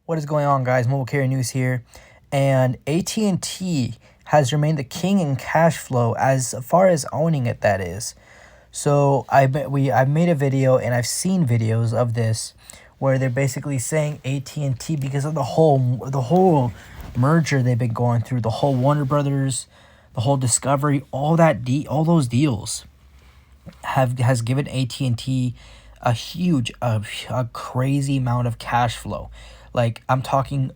What is going on, guys? Mobile Carrier News here, and AT&T has remained the king in cash flow as far as owning it. That is, so I've made a video and I've seen videos of this where they're basically saying AT&T, because of the whole merger they've been going through, the whole Warner Brothers, the whole Discovery, all those deals has given AT&T a crazy amount of cash flow. Like, I'm talking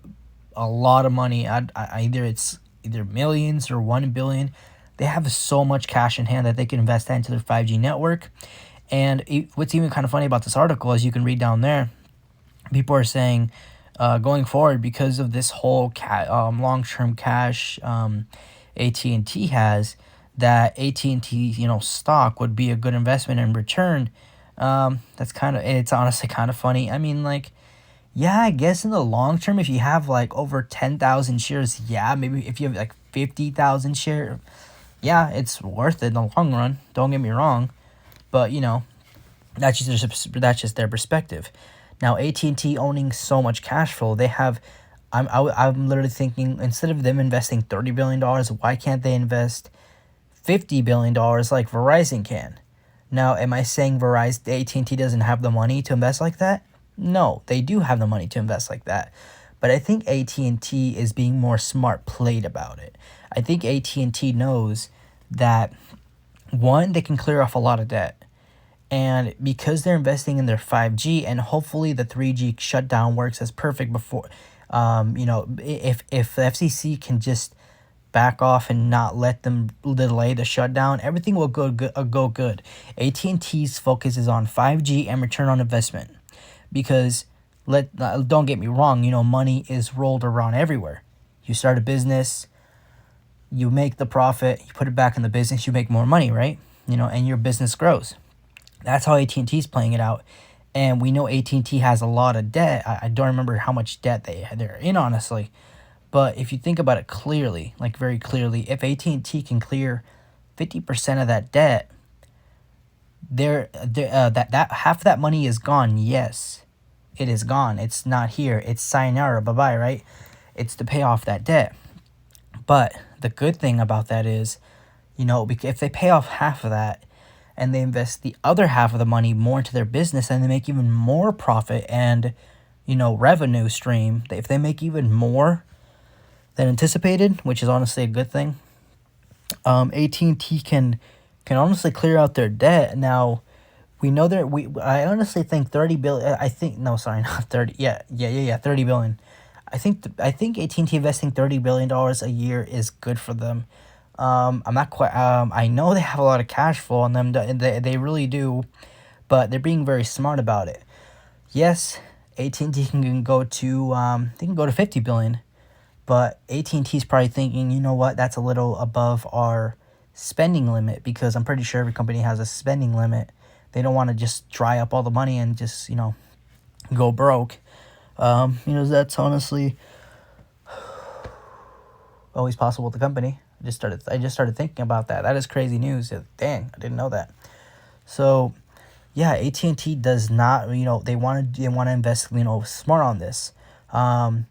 a lot of money. Either millions or 1 billion. They have so much cash in hand that they can invest that into their 5G network. And what's even kind of funny about this article, as you can read down there, people are saying, going forward, because of this whole long-term cash AT&T has, that AT&T stock would be a good investment in return. It's honestly kind of funny. I mean, like, yeah, I guess in the long term, if you have like over 10,000 shares, yeah, maybe if you have like 50,000 share, yeah, it's worth it in the long run. Don't get me wrong, but that's just their perspective. Now, AT&T owning so much cash flow, they have. I'm literally thinking, instead of them investing $30 billion, why can't they invest $50 billion like Verizon can? Now, am I saying AT&T doesn't have the money to invest like that? No, they do have the money to invest like that. But I think AT&T is being more smart played about it. I think AT&T knows that, one, they can clear off a lot of debt. And because they're investing in their 5G, and hopefully the 3G shutdown works as perfect before, if the FCC can just back off and not let them delay the shutdown, everything will go good. AT&T's focus is on 5G and return on investment, because don't get me wrong, money is rolled around everywhere. You start a business, you make the profit, you put it back in the business, you make more money, right? And your business grows. That's how AT&T's playing it out. And we know AT&T has a lot of debt. I don't remember how much debt they're in, honestly. But if you think about it clearly, like very clearly, if AT&T can clear 50% of that debt, that half of that money is gone. Yes, it is gone. It's not here. It's sayonara, bye-bye, right? It's to pay off that debt. But the good thing about that is, if they pay off half of that and they invest the other half of the money more into their business, and they make even more profit and, revenue stream, if they make even more than anticipated, which is honestly a good thing, AT&T can honestly clear out their debt. Now, we know I honestly think 30 billion. I think, no, sorry, not 30. Yeah, 30 billion. I think AT&T investing $30 billion a year is good for them. I'm not quite. I know they have a lot of cash flow on them. They really do, but they're being very smart about it. Yes, AT&T can go to 50 billion, but AT&T is probably thinking, you know what, that's a little above our spending limit, because I'm pretty sure every company has a spending limit. They don't want to just dry up all the money and just go broke. That's honestly always possible with the company. I just started thinking about that. That is crazy news. Dang, I didn't know that. So, yeah, AT&T does not. They want to invest. Smart on this. I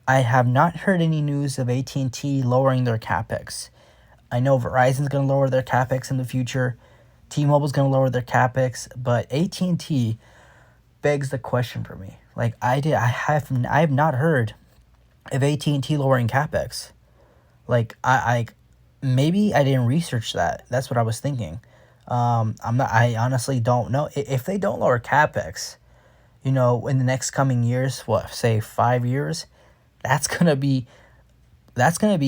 have not heard any news of AT&T lowering their capex. I know Verizon's going to lower their capex in the future. T-Mobile's going to lower their capex, but AT&T begs the question for me. Like, I have not heard of AT&T lowering capex. Like, maybe I didn't research that. That's what I was thinking. I honestly don't know if they don't lower capex. In the next coming years, say 5 years, that's gonna be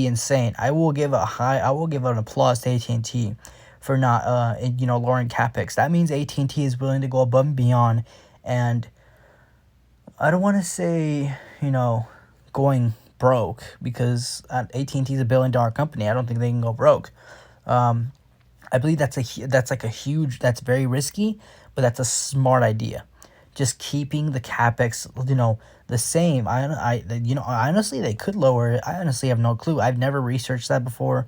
insane. I will give an applause to AT&T for not lowering capex. That means AT&T is willing to go above and beyond, and I don't want to say going broke, because AT&T is a $1 billion company. I don't think they can go broke. I believe that's very risky, but that's a smart idea. Just keeping the capex, the same. Honestly, they could lower it. I honestly have no clue. I've never researched that before.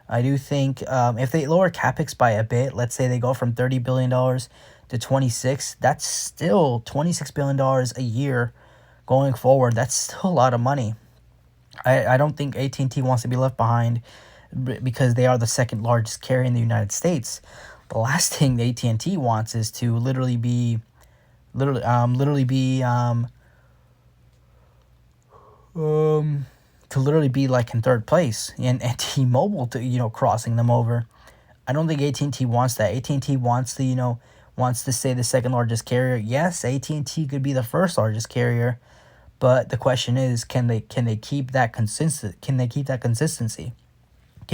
I do think if they lower capex by a bit, let's say they go from $30 billion to 26, that's still $26 billion a year going forward, that's still a lot of money. I don't think AT&T wants to be left behind because they are the second largest carrier in the United States. The last thing the AT&T wants is to literally be to literally be like in third place, and T-Mobile to, you know, crossing them over. I don't think AT&T wants that. AT&T wants to, you know, wants to stay the second largest carrier. Yes, AT&T could be the first largest carrier, but the question is, can they keep that consistency? Can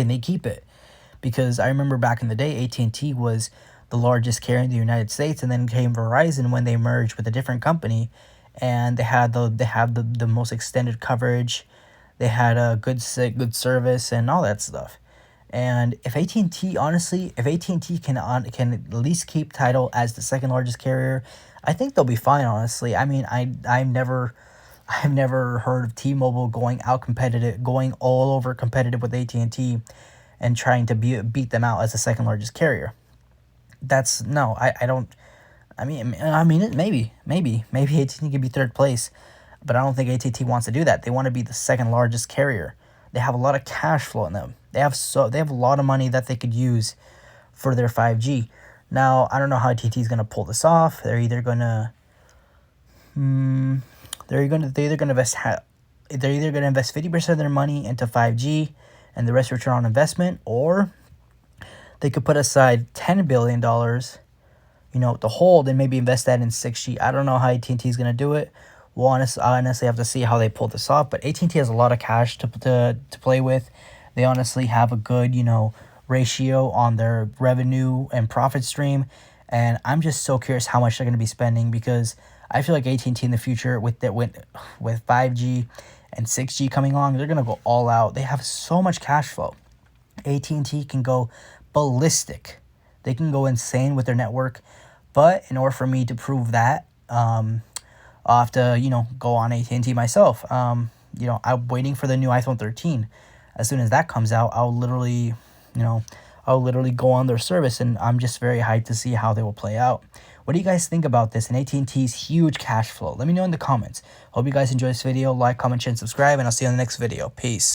they keep it? Because I remember back in the day, AT&T was the largest carrier in the United States, and then came Verizon when they merged with a different company, and they had the most extended coverage, they had a good service and all that stuff. And if AT&T, honestly, if AT&T can at least keep title as the second largest carrier, I think they'll be fine. Honestly, I mean, I've never heard of T-Mobile going all over competitive with AT&T and trying to beat them out as the second largest carrier. That's no, I don't. Maybe AT&T could be third place, but I don't think AT&T wants to do that. They want to be the second largest carrier. They have a lot of cash flow in them. They have a lot of money that they could use for their 5G. Now, I don't know how AT&T is going to pull this off. They're either going to they're either going to invest 50% of their money into 5G and the rest return on investment, or they could put aside $10 billion, you know, to hold and maybe invest that in 6G. I don't know how AT&T is going to do it. We'll honestly have to see how they pull this off. But AT&T has a lot of cash to play with. They honestly have a good, you know, ratio on their revenue and profit stream. And I'm just so curious how much they're going to be spending, because I feel like AT&T in the future with 5G and 6G coming along, they're going to go all out. They have so much cash flow. AT&T can go ballistic. They can go insane with their network. But in order for me to prove that, I'll have to, you know, go on AT&T myself. You know, I'm waiting for the new iPhone 13. As soon as that comes out, I'll literally go on their service, and I'm just very hyped to see how they will play out. What do you guys think about this and AT&T's huge cash flow? Let me know in the comments. Hope you guys enjoyed this video. Like, comment, share, and subscribe, and I'll see you on the next video. Peace.